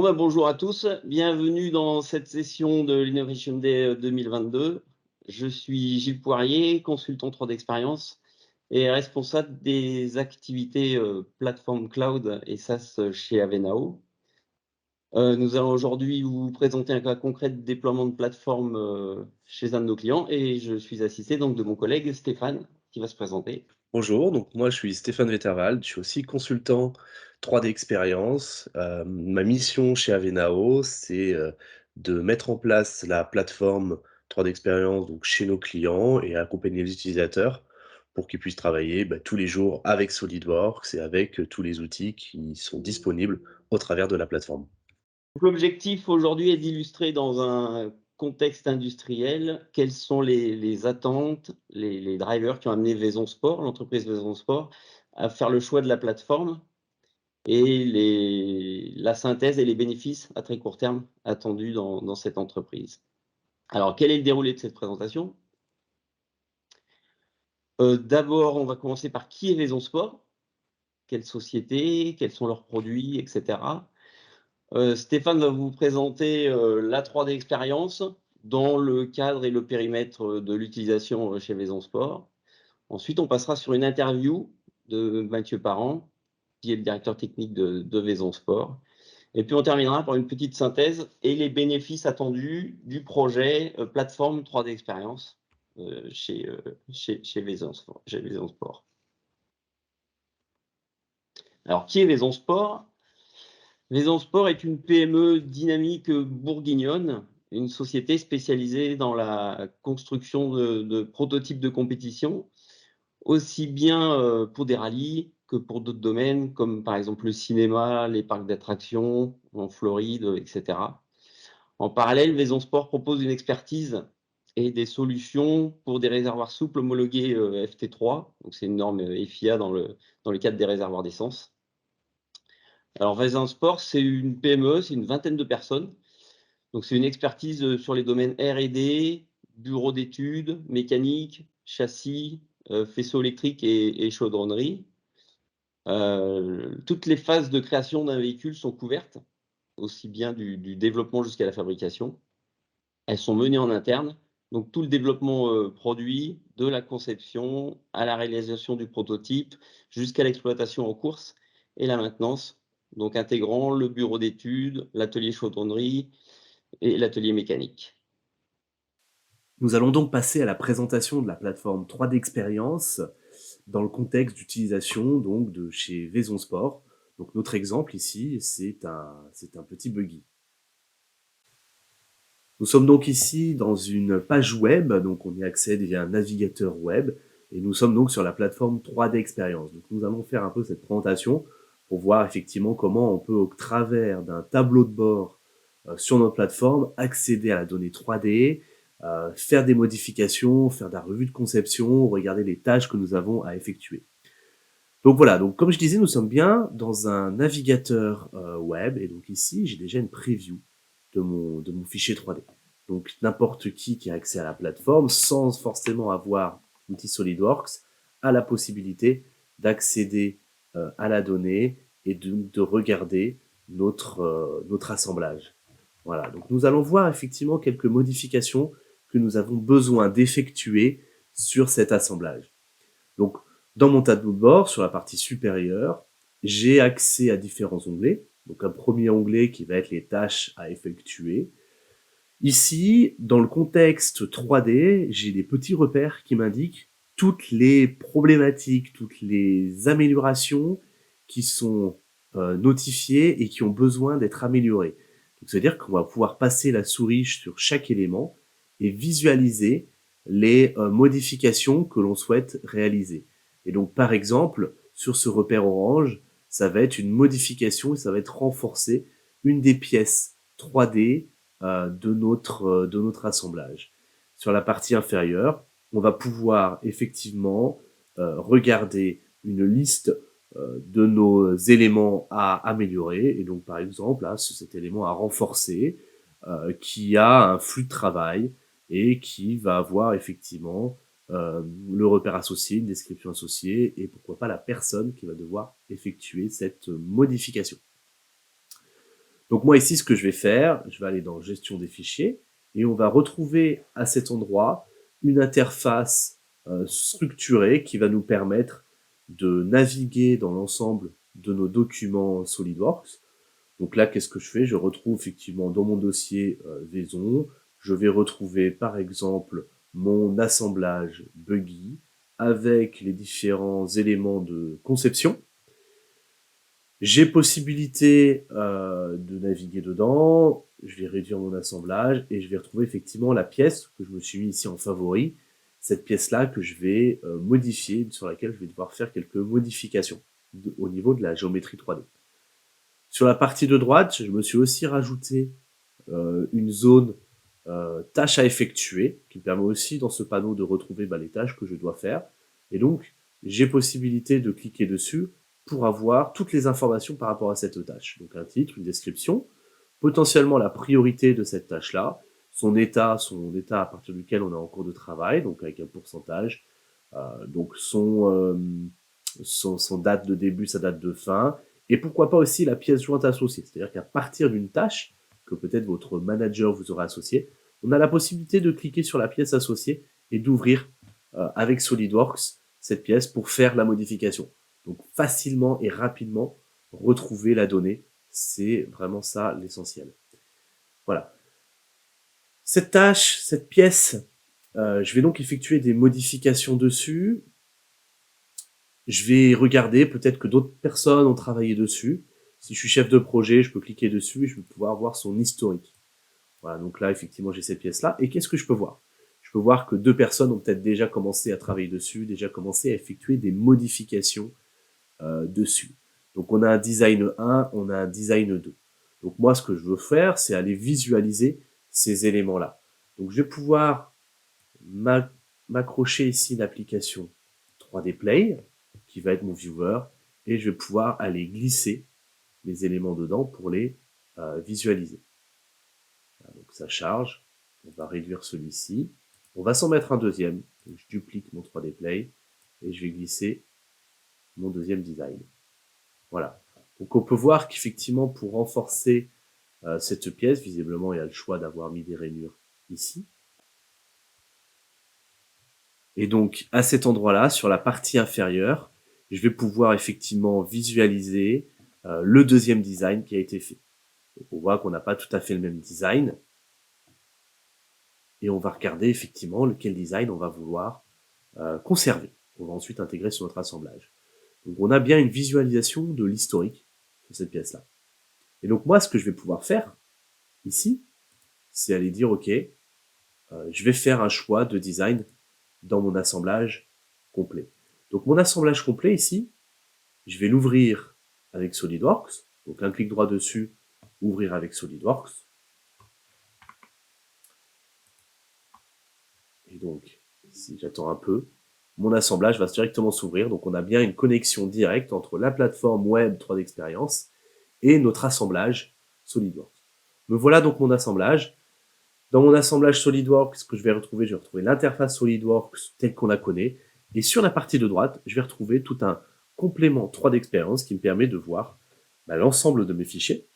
Bonjour à tous, bienvenue dans cette session de l'Innovation Day 2022. Je suis Gilles Poirier, consultant 3D Experience et responsable des activités plateforme cloud et SaaS chez Avenao. Nous allons aujourd'hui vous présenter un cas concret de déploiement de plateforme chez un de nos clients et je suis assisté donc de mon collègue Stéphane qui va se présenter. Bonjour, donc moi je suis Stéphane Wetterwald, je suis aussi consultant 3D Experience. Ma mission chez Avenao, c'est, de mettre en place la plateforme 3D Experience donc chez nos clients et accompagner les utilisateurs pour qu'ils puissent travailler, tous les jours avec SolidWorks et avec, tous les outils qui sont disponibles au travers de la plateforme. Donc, l'objectif aujourd'hui est d'illustrer dans un contexte industriel quelles sont les attentes, les drivers qui ont amené Vaison Sport, l'entreprise Vaison Sport, à faire le choix de la plateforme et la synthèse et les bénéfices à très court terme attendus dans cette entreprise. Alors, quel est le déroulé de cette présentation? D'abord, on va commencer par qui est Vaison Sport? Quelle société? Quels sont leurs produits, et cetera. Stéphane va vous présenter la 3D Experience dans le cadre et le périmètre de l'utilisation chez Maison Sport. Ensuite, on passera sur une interview de Mathieu Parent, qui est le directeur technique de Maison Sport. Et puis, on terminera par une petite synthèse et les bénéfices attendus du projet plateforme 3D Experience chez Maison Sport. Alors, qui est Maison Sport? Maison Sport est une PME dynamique bourguignonne, une société spécialisée dans la construction de prototypes de compétition, aussi bien pour des rallyes que pour d'autres domaines, comme par exemple le cinéma, les parcs d'attractions en Floride, etc. En parallèle, Maison Sport propose une expertise et des solutions pour des réservoirs souples homologués FT3, donc c'est une norme FIA dans le cadre des réservoirs d'essence. Alors, Vaison Sport, c'est une PME, c'est une vingtaine de personnes. Donc, c'est une expertise sur les domaines R&D, bureau d'études, mécanique, châssis, faisceaux électriques et chaudronnerie. Toutes les phases de création d'un véhicule sont couvertes, aussi bien du développement jusqu'à la fabrication. Elles sont menées en interne. Donc, tout le développement produit, de la conception à la réalisation du prototype, jusqu'à l'exploitation en course et la maintenance, donc intégrant le bureau d'études, l'atelier chaudronnerie et l'atelier mécanique. Nous allons donc passer à la présentation de la plateforme 3D Experience dans le contexte d'utilisation donc de chez Vaison Sport. Donc notre exemple ici, c'est un petit buggy. Nous sommes donc ici dans une page web, donc on y accède via un navigateur web, et nous sommes donc sur la plateforme 3D Experience. Donc nous allons faire un peu cette présentation pour voir effectivement comment on peut, au travers d'un tableau de bord sur notre plateforme, accéder à la donnée 3D, faire des modifications, faire de la revue de conception, regarder les tâches que nous avons à effectuer. Donc voilà, donc comme je disais, nous sommes bien dans un navigateur web, et donc ici, j'ai déjà une preview de mon fichier 3D. Donc n'importe qui a accès à la plateforme, sans forcément avoir l'outil SolidWorks, a la possibilité d'accéder à la donnée et de regarder notre assemblage. Voilà, donc nous allons voir effectivement quelques modifications que nous avons besoin d'effectuer sur cet assemblage. Donc, dans mon tableau de bord, sur la partie supérieure, j'ai accès à différents onglets. Donc, un premier onglet qui va être les tâches à effectuer. Ici, dans le contexte 3D, j'ai des petits repères qui m'indiquent toutes les problématiques, toutes les améliorations qui sont notifiées et qui ont besoin d'être améliorées. Donc, c'est-à-dire qu'on va pouvoir passer la souris sur chaque élément et visualiser les modifications que l'on souhaite réaliser. Et donc, par exemple, sur ce repère orange, ça va être une modification et ça va être renforcer une des pièces 3D de notre assemblage. Sur la partie inférieure, on va pouvoir effectivement regarder une liste de nos éléments à améliorer. Et donc, par exemple, là, cet élément à renforcer, qui a un flux de travail et qui va avoir effectivement le repère associé, une description associée, et pourquoi pas la personne qui va devoir effectuer cette modification. Donc moi ici, ce que je vais faire, je vais aller dans gestion des fichiers et on va retrouver à cet endroit une interface structurée qui va nous permettre de naviguer dans l'ensemble de nos documents SolidWorks. Donc là, qu'est-ce que je fais? Je retrouve effectivement dans mon dossier Vaison, je vais retrouver par exemple mon assemblage buggy avec les différents éléments de conception. J'ai possibilité de naviguer dedans, je vais réduire mon assemblage et je vais retrouver effectivement la pièce que je me suis mis ici en favori, cette pièce-là que je vais modifier, sur laquelle je vais devoir faire quelques modifications au niveau de la géométrie 3D. Sur la partie de droite, je me suis aussi rajouté une zone tâches à effectuer, qui me permet aussi dans ce panneau de retrouver les tâches que je dois faire. Et donc, j'ai possibilité de cliquer dessus pour avoir toutes les informations par rapport à cette tâche. Donc un titre, une description, potentiellement la priorité de cette tâche-là, son état à partir duquel on est en cours de travail, donc avec un pourcentage, donc son date de début, sa date de fin, et pourquoi pas aussi la pièce jointe associée. C'est-à-dire qu'à partir d'une tâche que peut-être votre manager vous aura associée, on a la possibilité de cliquer sur la pièce associée et d'ouvrir avec SolidWorks cette pièce pour faire la modification. Donc facilement et rapidement retrouver la donnée, c'est vraiment ça l'essentiel. Voilà. Cette tâche, cette pièce, je vais donc effectuer des modifications dessus. Je vais regarder, peut-être que d'autres personnes ont travaillé dessus. Si je suis chef de projet, je peux cliquer dessus et je vais pouvoir voir son historique. Voilà, donc là, effectivement, j'ai cette pièce-là. Et qu'est-ce que je peux voir? Je peux voir que 2 personnes ont peut-être déjà commencé à travailler dessus, déjà commencé à effectuer des modifications dessus. Donc on a un design 1, on a un design 2. Donc moi, ce que je veux faire, c'est aller visualiser ces éléments-là. Donc je vais pouvoir m'accrocher ici l'application 3D Play, qui va être mon viewer, et je vais pouvoir aller glisser les éléments dedans pour les visualiser. Voilà, donc ça charge, on va réduire celui-ci, on va s'en mettre un deuxième, donc je duplique mon 3D Play, et je vais glisser mon deuxième design. Voilà. Donc on peut voir qu'effectivement, pour renforcer cette pièce, visiblement il y a le choix d'avoir mis des rainures ici. Et donc à cet endroit-là, sur la partie inférieure, je vais pouvoir effectivement visualiser le deuxième design qui a été fait. Donc on voit qu'on n'a pas tout à fait le même design. Et on va regarder effectivement lequel design on va vouloir conserver. On va ensuite intégrer sur notre assemblage. Donc on a bien une visualisation de l'historique de cette pièce-là. Et donc moi, ce que je vais pouvoir faire ici, c'est aller dire, ok, je vais faire un choix de design dans mon assemblage complet. Donc mon assemblage complet ici, je vais l'ouvrir avec SolidWorks. Donc un clic droit dessus, ouvrir avec SolidWorks. Et donc, si j'attends un peu, mon assemblage va directement s'ouvrir. Donc on a bien une connexion directe entre la plateforme web 3D Experience et notre assemblage SolidWorks. Me voilà donc mon assemblage. Dans mon assemblage SolidWorks, ce que je vais retrouver l'interface SolidWorks telle qu'on la connaît. Et sur la partie de droite, je vais retrouver tout un complément 3D Experience qui me permet de voir l'ensemble de mes fichiers.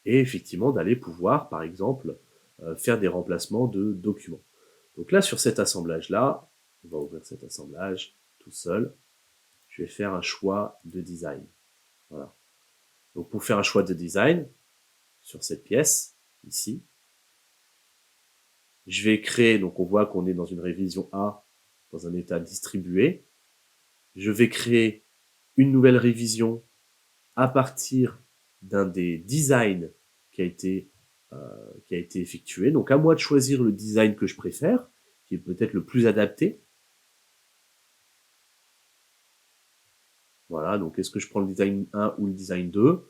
Et effectivement d'aller pouvoir, par exemple, faire des remplacements de documents. Donc là, sur cet assemblage-là, on va ouvrir cet assemblage tout seul. Je vais faire un choix de design. Voilà. Donc pour faire un choix de design, sur cette pièce, ici, je vais créer, donc on voit qu'on est dans une révision A, dans un état distribué. Je vais créer une nouvelle révision à partir d'un des designs qui a été effectué. Donc à moi de choisir le design que je préfère, qui est peut-être le plus adapté. Voilà, donc est-ce que je prends le design 1 ou le design 2?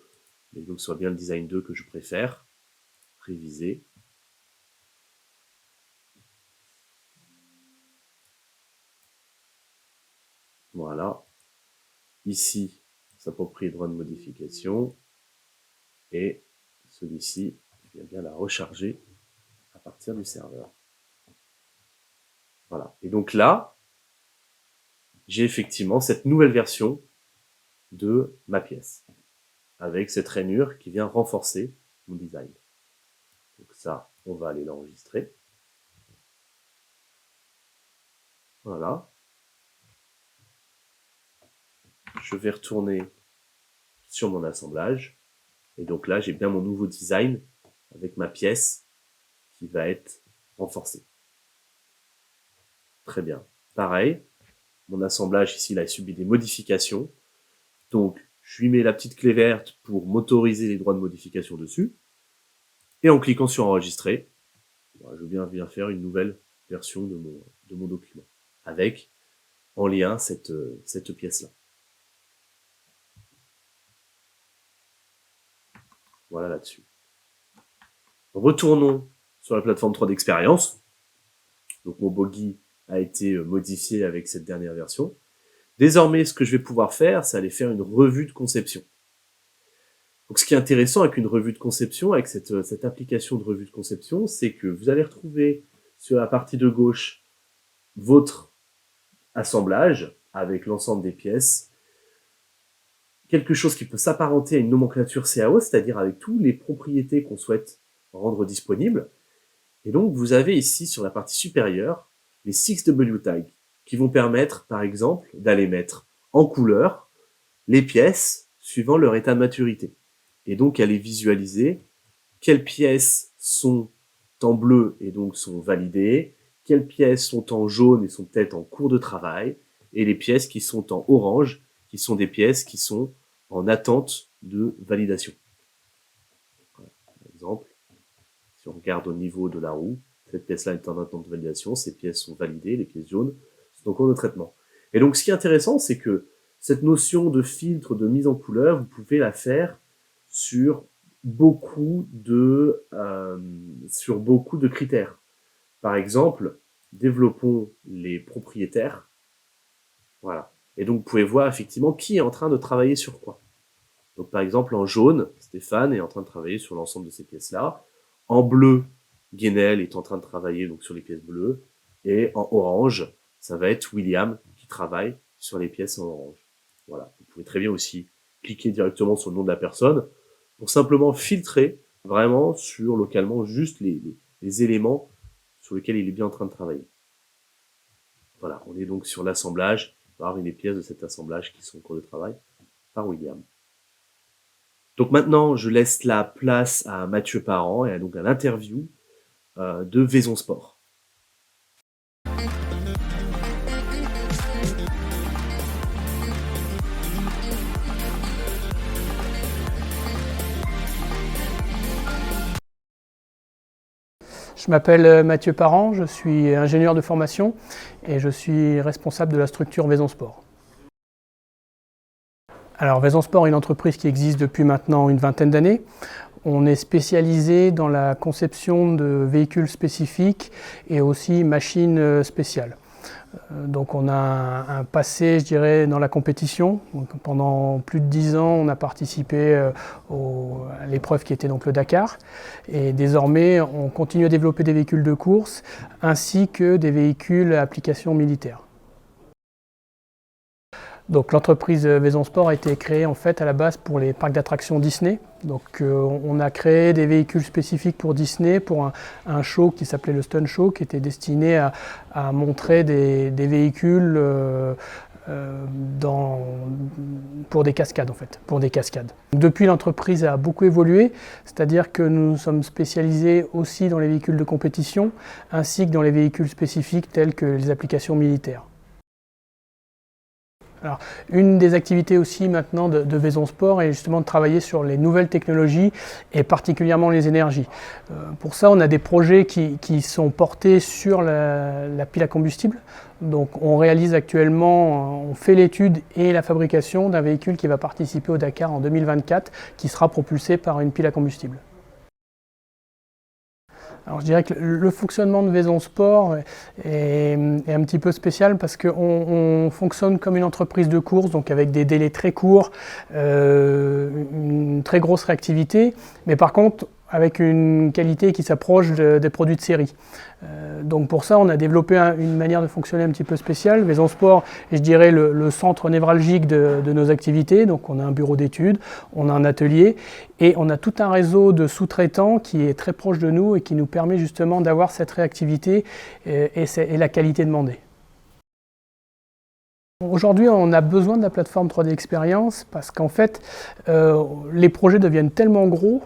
Mais donc ce soit bien le design 2 que je préfère. Réviser. Voilà. Ici, s'approprier droit de modification. Et celui-ci, je viens bien la recharger à partir du serveur. Voilà. Et donc là, j'ai effectivement cette nouvelle version de ma pièce. avec cette rainure qui vient renforcer mon design. Donc ça, on va aller l'enregistrer. Voilà. Je vais retourner sur mon assemblage. Et donc là, j'ai bien mon nouveau design avec ma pièce qui va être renforcée. Très bien. Pareil, mon assemblage ici, il a subi des modifications. Donc, je lui mets la petite clé verte pour m'autoriser les droits de modification dessus. Et en cliquant sur enregistrer, je viens faire une nouvelle version de mon document avec en lien cette pièce-là. Voilà là-dessus. Retournons sur la plateforme 3D Experience. Donc mon bogey a été modifié avec cette dernière version. Désormais, ce que je vais pouvoir faire, c'est aller faire une revue de conception. Donc ce qui est intéressant avec une revue de conception, avec cette application de revue de conception, c'est que vous allez retrouver sur la partie de gauche votre assemblage avec l'ensemble des pièces, quelque chose qui peut s'apparenter à une nomenclature CAO, c'est-à-dire avec toutes les propriétés qu'on souhaite rendre disponibles. Et donc, vous avez ici, sur la partie supérieure, les 6W tags, qui vont permettre, par exemple, d'aller mettre en couleur les pièces suivant leur état de maturité. Et donc, aller visualiser quelles pièces sont en bleu et donc sont validées, quelles pièces sont en jaune et sont peut-être en cours de travail, et les pièces qui sont en orange, qui sont des pièces qui sont en attente de validation. Voilà. Par exemple, si on regarde au niveau de la roue, cette pièce-là est en attente de validation, ces pièces sont validées, les pièces jaunes sont en cours de traitement. Et donc, ce qui est intéressant, c'est que cette notion de filtre, de mise en couleur, vous pouvez la faire sur beaucoup de critères. Par exemple, développons les propriétaires. Voilà. Et donc, vous pouvez voir effectivement qui est en train de travailler sur quoi. Donc, par exemple, en jaune, Stéphane est en train de travailler sur l'ensemble de ces pièces-là. En bleu, Guénel est en train de travailler donc sur les pièces bleues. Et en orange, ça va être William qui travaille sur les pièces en orange. Voilà. Vous pouvez très bien aussi cliquer directement sur le nom de la personne pour simplement filtrer vraiment sur localement juste les éléments sur lesquels il est bien en train de travailler. Voilà, on est donc sur l'assemblage, par les pièces de cet assemblage qui sont en cours de travail par William. Donc maintenant, je laisse la place à Mathieu Parent et donc à l'interview de Vaison Sport. Je m'appelle Mathieu Parent, je suis ingénieur de formation et je suis responsable de la structure Vaison Sport. Alors Vaison Sport est une entreprise qui existe depuis maintenant une vingtaine d'années. On est spécialisé dans la conception de véhicules spécifiques et aussi machines spéciales. Donc on a un passé, je dirais, dans la compétition. Donc pendant plus de 10 ans, on a participé à l'épreuve qui était donc le Dakar. Et désormais, on continue à développer des véhicules de course ainsi que des véhicules à application militaire. Donc l'entreprise Vaison Sport a été créée en fait à la base pour les parcs d'attractions Disney. Donc on a créé des véhicules spécifiques pour Disney, pour un show qui s'appelait le Stunt Show, qui était destiné à montrer des véhicules pour des cascades en fait, pour des cascades. Depuis, l'entreprise a beaucoup évolué, c'est-à-dire que nous sommes spécialisés aussi dans les véhicules de compétition, ainsi que dans les véhicules spécifiques tels que les applications militaires. Alors, une des activités aussi maintenant de Vaison Sport est justement de travailler sur les nouvelles technologies et particulièrement les énergies. Pour ça, on a des projets qui sont portés sur la pile à combustible. Donc on réalise actuellement, on fait l'étude et la fabrication d'un véhicule qui va participer au Dakar en 2024, qui sera propulsé par une pile à combustible. Alors je dirais que le fonctionnement de Vaison Sport est un petit peu spécial parce qu'on fonctionne comme une entreprise de course, donc avec des délais très courts, une très grosse réactivité. Mais par contre, avec une qualité qui s'approche des produits de série. Donc pour ça, on a développé une manière de fonctionner un petit peu spéciale. Maison Sport est, je dirais, le centre névralgique de nos activités. Donc on a un bureau d'études, on a un atelier et on a tout un réseau de sous-traitants qui est très proche de nous et qui nous permet justement d'avoir cette réactivité et la qualité demandée. Aujourd'hui, on a besoin de la plateforme 3D Experience parce qu'en fait, les projets deviennent tellement gros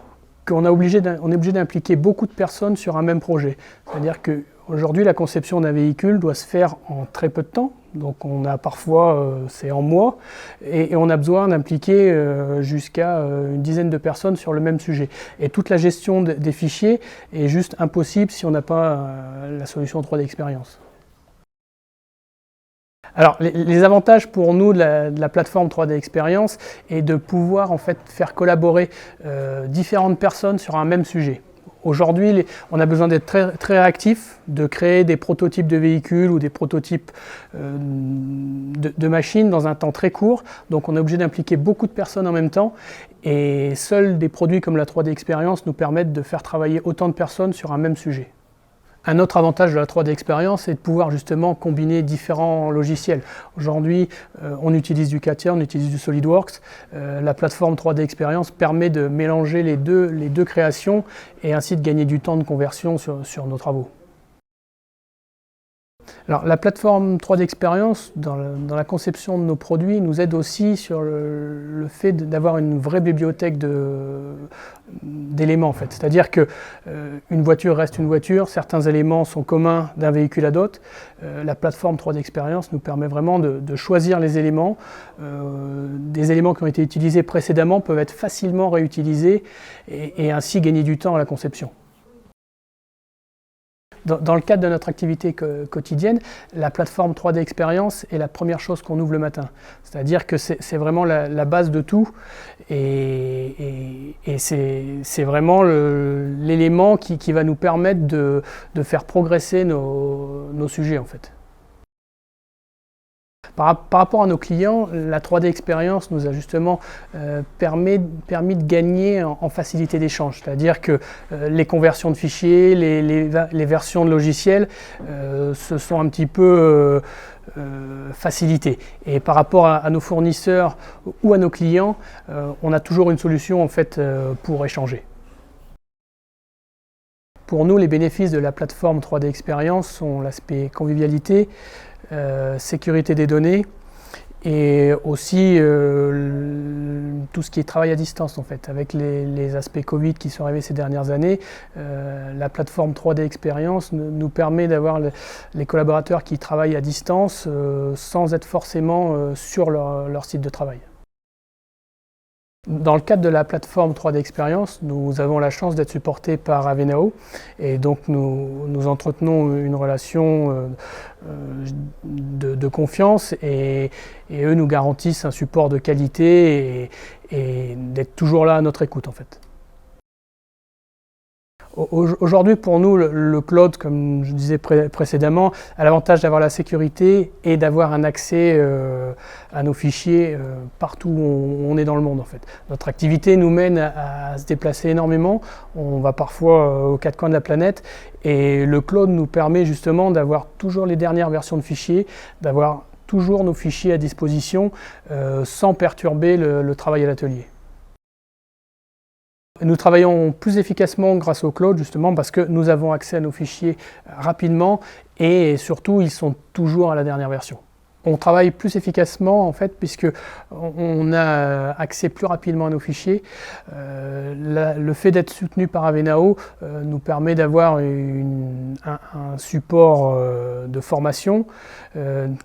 qu'on est obligé d'impliquer beaucoup de personnes sur un même projet. C'est-à-dire qu'aujourd'hui, la conception d'un véhicule doit se faire en très peu de temps. Donc on a parfois, c'est en mois, et on a besoin d'impliquer jusqu'à une dizaine de personnes sur le même sujet. Et toute la gestion des fichiers est juste impossible si on n'a pas la solution 3D Experience. Alors, les avantages pour nous de la plateforme 3D Experience est de pouvoir en fait faire collaborer différentes personnes sur un même sujet. Aujourd'hui, on a besoin d'être très réactif, de créer des prototypes de véhicules ou des prototypes de machines dans un temps très court. Donc on est obligé d'impliquer beaucoup de personnes en même temps et seuls des produits comme la 3D Experience nous permettent de faire travailler autant de personnes sur un même sujet. Un autre avantage de la 3D Experience, c'est de pouvoir justement combiner différents logiciels. Aujourd'hui, on utilise du CATIA, on utilise du SolidWorks. La plateforme 3D Experience permet de mélanger les deux créations et ainsi de gagner du temps de conversion sur nos travaux. Alors, la plateforme 3D Experience, dans la conception de nos produits, nous aide aussi sur le fait d'avoir une vraie bibliothèque d'éléments. En fait. C'est-à-dire qu'une voiture reste une voiture, certains éléments sont communs d'un véhicule à d'autres. La plateforme 3D Experience nous permet vraiment de choisir les éléments. Des éléments qui ont été utilisés précédemment peuvent être facilement réutilisés et ainsi gagner du temps à la conception. Dans le cadre de notre activité quotidienne, la plateforme 3D Experience est la première chose qu'on ouvre le matin. C'est-à-dire que c'est vraiment la base de tout et c'est vraiment l'élément qui va nous permettre de faire progresser nos sujets en fait. Par rapport à nos clients, la 3D Experience nous a justement permis de gagner en facilité d'échange. C'est-à-dire que les conversions de fichiers, les versions de logiciels se sont un petit peu facilitées. Et par rapport à nos fournisseurs ou à nos clients, on a toujours une solution en fait, pour échanger. Pour nous, les bénéfices de la plateforme 3D Experience sont l'aspect convivialité, sécurité des données et aussi tout ce qui est travail à distance en fait. Avec les aspects Covid qui sont arrivés ces dernières années, la plateforme 3D Experience nous permet d'avoir les collaborateurs qui travaillent à distance sans être forcément sur leur site de travail. Dans le cadre de la plateforme 3D Experience, nous avons la chance d'être supportés par Avenao et donc nous entretenons une relation de confiance et eux nous garantissent un support de qualité et d'être toujours là à notre écoute en fait. Aujourd'hui, pour nous, le cloud, comme je disais précédemment, a l'avantage d'avoir la sécurité et d'avoir un accès à nos fichiers partout où on est dans le monde. En fait. Notre activité nous mène à se déplacer énormément. On va parfois aux quatre coins de la planète et le cloud nous permet justement d'avoir toujours les dernières versions de fichiers, d'avoir toujours nos fichiers à disposition sans perturber le travail à l'atelier. Nous travaillons plus efficacement grâce au cloud justement parce que nous avons accès à nos fichiers rapidement et surtout ils sont toujours à la dernière version. On travaille plus efficacement en fait puisque on a accès plus rapidement à nos fichiers. Le fait d'être soutenu par Avenao nous permet d'avoir un support de formation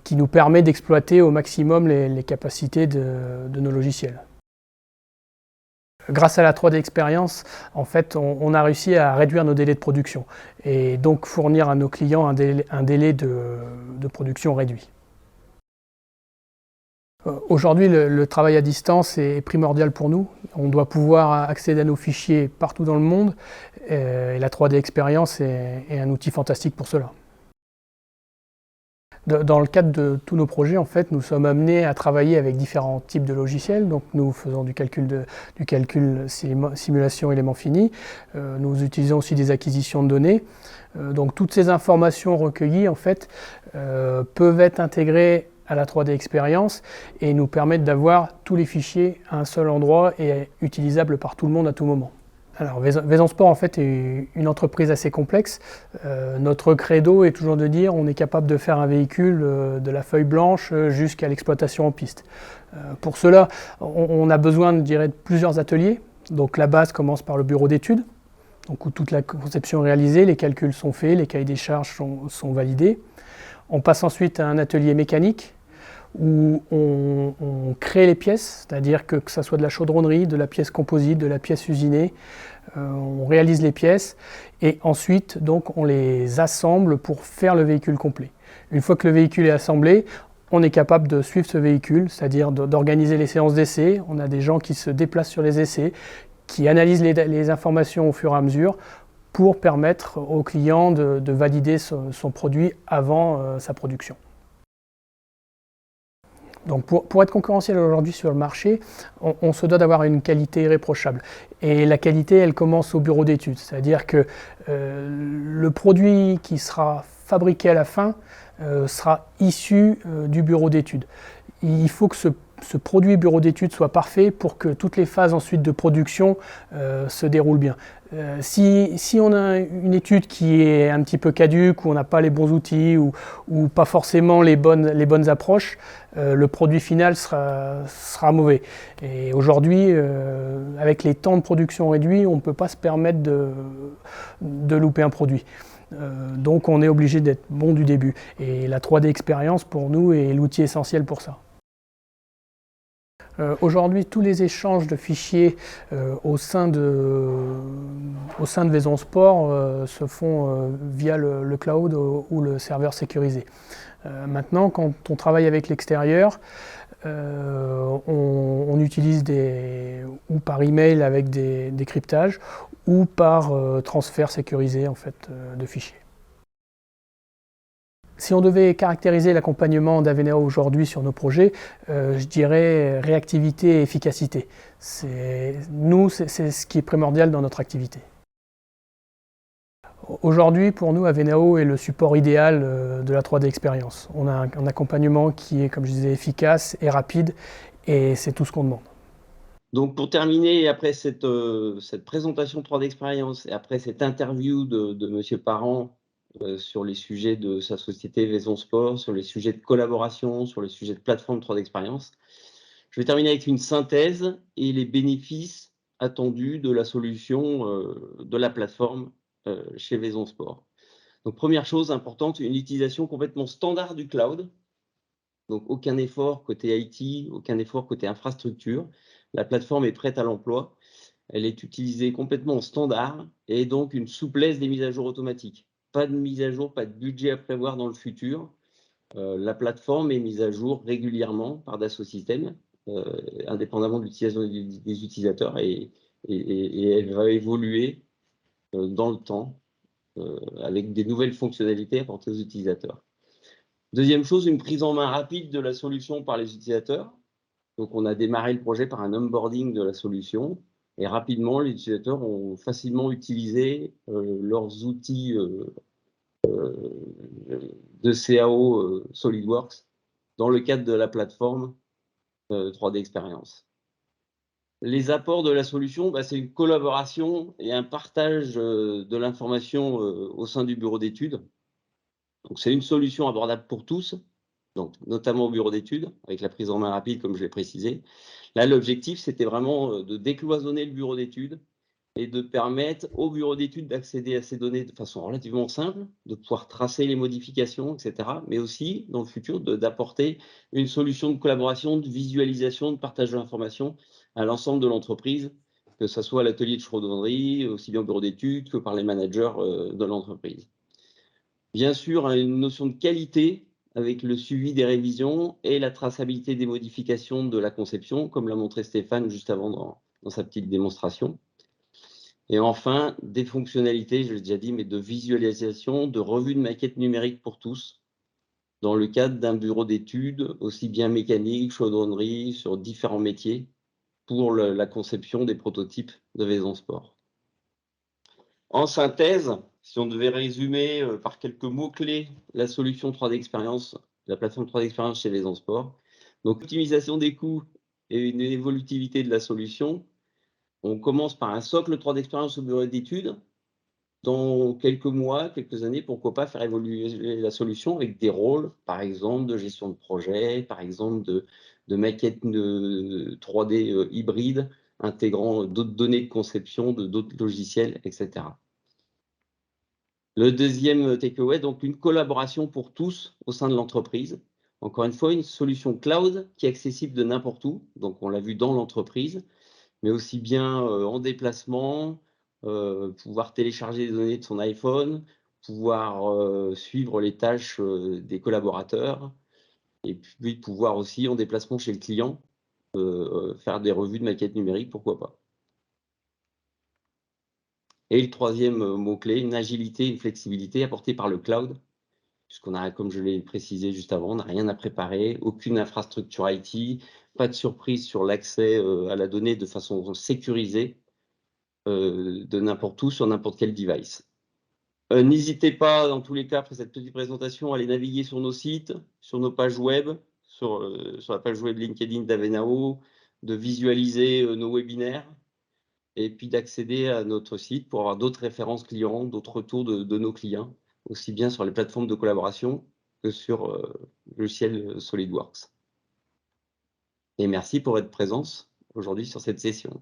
qui nous permet d'exploiter au maximum les capacités de nos logiciels. Grâce à la 3D Experience, en fait, on a réussi à réduire nos délais de production et donc fournir à nos clients un délai de production réduit. Aujourd'hui, le travail à distance est primordial pour nous. On doit pouvoir accéder à nos fichiers partout dans le monde et la 3D Experience est un outil fantastique pour cela. Dans le cadre de tous nos projets, en fait, nous sommes amenés à travailler avec différents types de logiciels. Donc, nous faisons du calcul simulation éléments finis. Nous utilisons aussi des acquisitions de données. Donc, toutes ces informations recueillies, en fait, peuvent être intégrées à la 3D Experience et nous permettent d'avoir tous les fichiers à un seul endroit et utilisables par tout le monde à tout moment. Alors, Vaison Sport, en fait, est une entreprise assez complexe. Notre credo est toujours de dire on est capable de faire un véhicule de la feuille blanche jusqu'à l'exploitation en piste. Pour cela, on a besoin, je dirais, de plusieurs ateliers. Donc, la base commence par le bureau d'études, donc où toute la conception est réalisée, les calculs sont faits, les cahiers des charges sont validés. On passe ensuite à un atelier mécanique où on crée les pièces, c'est-à-dire que ça soit de la chaudronnerie, de la pièce composite, de la pièce usinée, on réalise les pièces et ensuite donc on les assemble pour faire le véhicule complet. Une fois que le véhicule est assemblé, on est capable de suivre ce véhicule, c'est-à-dire d'organiser les séances d'essai. On a des gens qui se déplacent sur les essais, qui analysent les informations au fur et à mesure pour permettre au client de valider son produit avant sa production. Donc pour être concurrentiel aujourd'hui sur le marché, on se doit d'avoir une qualité irréprochable. Et la qualité, elle commence au bureau d'études. C'est-à-dire que le produit qui sera fabriqué à la fin sera issu du bureau d'études. Il faut que ce produit bureau d'études soit parfait pour que toutes les phases ensuite de production se déroulent bien. Si on a une étude qui est un petit peu caduque, où on n'a pas les bons outils ou pas forcément les bonnes approches, le produit final sera mauvais. Et aujourd'hui, avec les temps de production réduits, on ne peut pas se permettre de louper un produit. Donc on est obligé d'être bon du début. Et la 3D Experience, pour nous, est l'outil essentiel pour ça. Aujourd'hui, tous les échanges de fichiers au sein de Vaison Sport se font via le cloud ou le serveur sécurisé. Maintenant, quand on travaille avec l'extérieur, on utilise ou par email avec des cryptages ou par transfert sécurisé en fait, de fichiers. Si on devait caractériser l'accompagnement d'Avenao aujourd'hui sur nos projets, je dirais réactivité et efficacité. C'est ce qui est primordial dans notre activité. Aujourd'hui, pour nous, Avenao est le support idéal de la 3D Experience. On a un accompagnement qui est, comme je disais, efficace et rapide, et c'est tout ce qu'on demande. Donc, pour terminer, après cette présentation 3D Experience et après cette interview de M. Parent sur les sujets de sa société Vaison Sport, sur les sujets de collaboration, sur les sujets de plateforme 3D Experience, je vais terminer avec une synthèse et les bénéfices attendus de la solution de la plateforme chez Vaison Sport. Donc, première chose importante, une utilisation complètement standard du cloud. Donc, aucun effort côté IT, aucun effort côté infrastructure. La plateforme est prête à l'emploi. Elle est utilisée complètement en standard et donc une souplesse des mises à jour automatiques. Pas de mise à jour, pas de budget à prévoir dans le futur. La plateforme est mise à jour régulièrement par Dassault Systèmes, indépendamment de l'utilisation des utilisateurs et elle va évoluer dans le temps avec des nouvelles fonctionnalités apportées aux utilisateurs. Deuxième chose, une prise en main rapide de la solution par les utilisateurs. Donc, on a démarré le projet par un onboarding de la solution et rapidement, les utilisateurs ont facilement utilisé leurs outils de CAO SolidWorks dans le cadre de la plateforme 3D Experience. Les apports de la solution, c'est une collaboration et un partage de l'information au sein du bureau d'études. Donc, c'est une solution abordable pour tous, donc notamment au bureau d'études, avec la prise en main rapide, comme je l'ai précisé. Là, l'objectif, c'était vraiment de décloisonner le bureau d'études et de permettre au bureau d'études d'accéder à ces données de façon relativement simple, de pouvoir tracer les modifications, etc., mais aussi, dans le futur, d'apporter une solution de collaboration, de visualisation, de partage d'informations à l'ensemble de l'entreprise, que ce soit l'atelier de chaudronnerie, aussi bien au bureau d'études que par les managers de l'entreprise. Bien sûr, une notion de qualité avec le suivi des révisions et la traçabilité des modifications de la conception, comme l'a montré Stéphane juste avant dans sa petite démonstration. Et enfin, des fonctionnalités, je l'ai déjà dit, mais de visualisation, de revue de maquette numérique pour tous. dans le cadre d'un bureau d'études, aussi bien mécanique, chaudronnerie, sur différents métiers, pour la conception des prototypes de Vaison Sport. En synthèse, si on devait résumer par quelques mots-clés la solution 3D Expérience, la plateforme 3D Expérience chez Vaison Sport, donc optimisation des coûts et une évolutivité de la solution, on commence par un socle 3D Expérience au bureau d'études. Dans quelques mois, quelques années, pourquoi pas faire évoluer la solution avec des rôles, par exemple, de gestion de projet, par exemple, de maquettes 3D hybrides, intégrant d'autres données de conception, d'autres logiciels, etc. Le deuxième takeaway, donc une collaboration pour tous au sein de l'entreprise. Encore une fois, une solution cloud qui est accessible de n'importe où, donc on l'a vu dans l'entreprise, mais aussi bien en déplacement, pouvoir télécharger les données de son iPhone, pouvoir suivre les tâches des collaborateurs, et puis pouvoir aussi, en déplacement chez le client, faire des revues de maquettes numériques, pourquoi pas. Et le troisième mot-clé, une agilité, une flexibilité apportée par le cloud, puisqu'on a, comme je l'ai précisé juste avant, on n'a rien à préparer, aucune infrastructure IT, pas de surprise sur l'accès à la donnée de façon sécurisée, de n'importe où, sur n'importe quel device. N'hésitez pas, dans tous les cas, après cette petite présentation, à aller naviguer sur nos sites, sur nos pages web, sur la page web LinkedIn d'Avenao, de visualiser nos webinaires, et puis d'accéder à notre site pour avoir d'autres références clients, d'autres retours de nos clients, aussi bien sur les plateformes de collaboration que sur le logiciel SolidWorks. Et merci pour votre présence aujourd'hui sur cette session.